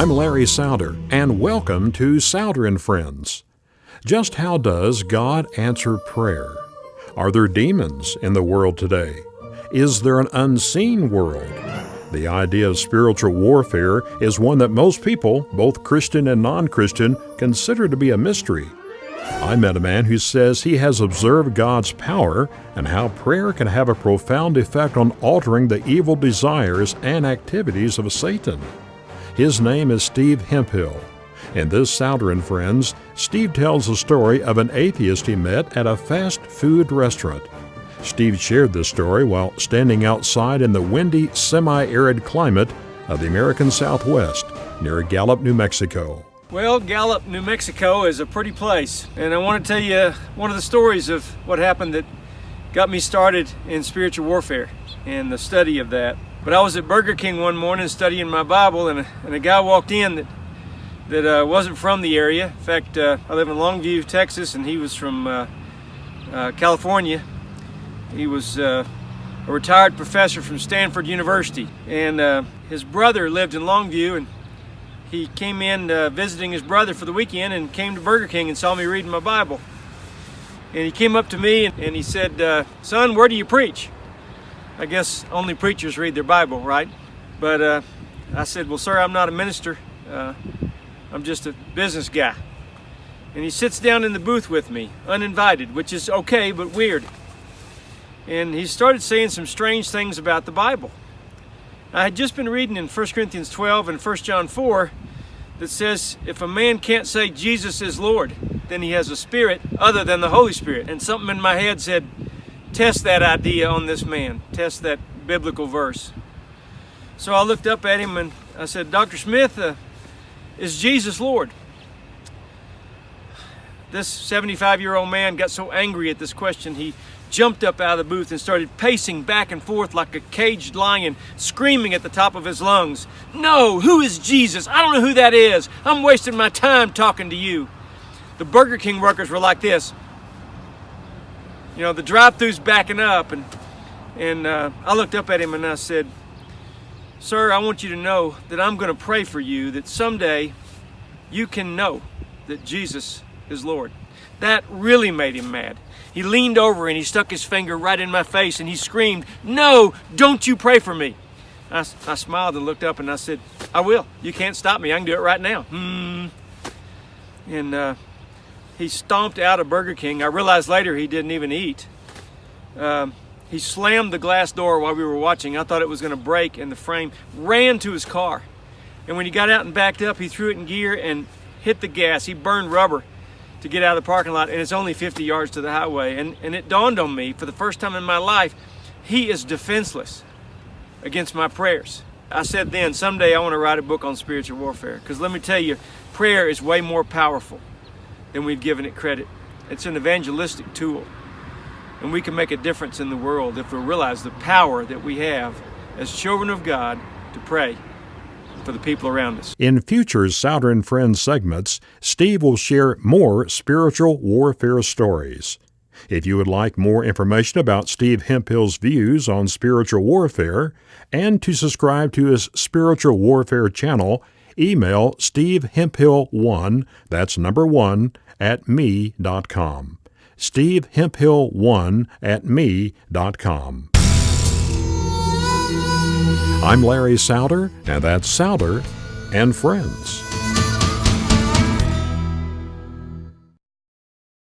I'm Larry Souder, and welcome to Souder and Friends. Just how does God answer prayer? Are there demons in the world today? Is there an unseen world? The idea of spiritual warfare is one that most people, both Christian and non-Christian, consider to be a mystery. I met a man who says he has observed God's power and how prayer can have a profound effect on altering the evil desires and activities of Satan. His name is Steve Hemphill. In this Souder and Friends, Steve tells the story of an atheist he met at a fast food restaurant. Steve shared this story while standing outside in the windy, semi-arid climate of the American Southwest near Gallup, New Mexico. Well, Gallup, New Mexico is a pretty place, and I want to tell you one of the stories of what happened that got me started in spiritual warfare and the study of that. But I was at Burger King one morning studying my Bible, and a guy walked in that wasn't from the area. In fact, I live in Longview, Texas, and he was from California. He was a retired professor from Stanford University, and his brother lived in Longview, and he came in visiting his brother for the weekend and came to Burger King and saw me reading my Bible. And he came up to me and he said, "Son, where do you preach?" I guess only preachers read their Bible, right? But I said, "Well, sir, I'm not a minister. I'm just a business guy." And he sits down in the booth with me, uninvited, which is okay, but weird. And he started saying some strange things about the Bible. I had just been reading in 1 Corinthians 12 and 1 John 4 that says, if a man can't say Jesus is Lord, then he has a spirit other than the Holy Spirit. And something in my head said, test that idea on this man. Test that biblical verse. So I looked up at him and I said, "Dr. Smith, is Jesus Lord?" This 75-year-old man got so angry at this question, he jumped up out of the booth and started pacing back and forth like a caged lion, screaming at the top of his lungs, "No, who is Jesus? I don't know who that is. I'm wasting my time talking to you." The Burger King workers were like this. You know, the drive-thru's backing up, and I looked up at him and I said, "Sir, I want you to know that I'm going to pray for you that someday you can know that Jesus is Lord." That really made him mad. He leaned over and he stuck his finger right in my face and he screamed, "No, don't you pray for me." I smiled and looked up and I said, "I will. You can't stop me. I can do it right now." And he stomped out of Burger King. I realized later he didn't even eat. He slammed the glass door while we were watching. I thought it was going to break, and the frame ran to his car. And when he got out and backed up, he threw it in gear and hit the gas. He burned rubber to get out of the parking lot, and it's only 50 yards to the highway. And it dawned on me for the first time in my life, he is defenseless against my prayers. I said then, someday I want to write a book on spiritual warfare, because let me tell you, prayer is way more powerful than we've given it credit. It's an evangelistic tool, and we can make a difference in the world if we realize the power that we have as children of God to pray for the people around us. In future Souder and Friends segments, Steve will share more spiritual warfare stories. If you would like more information about Steve Hemphill's views on spiritual warfare and to subscribe to his spiritual warfare channel, email stevehemphill1, that's number 1, at me.com. stevehemphill1 at me.com. I'm Larry Souder, and that's Souder and Friends.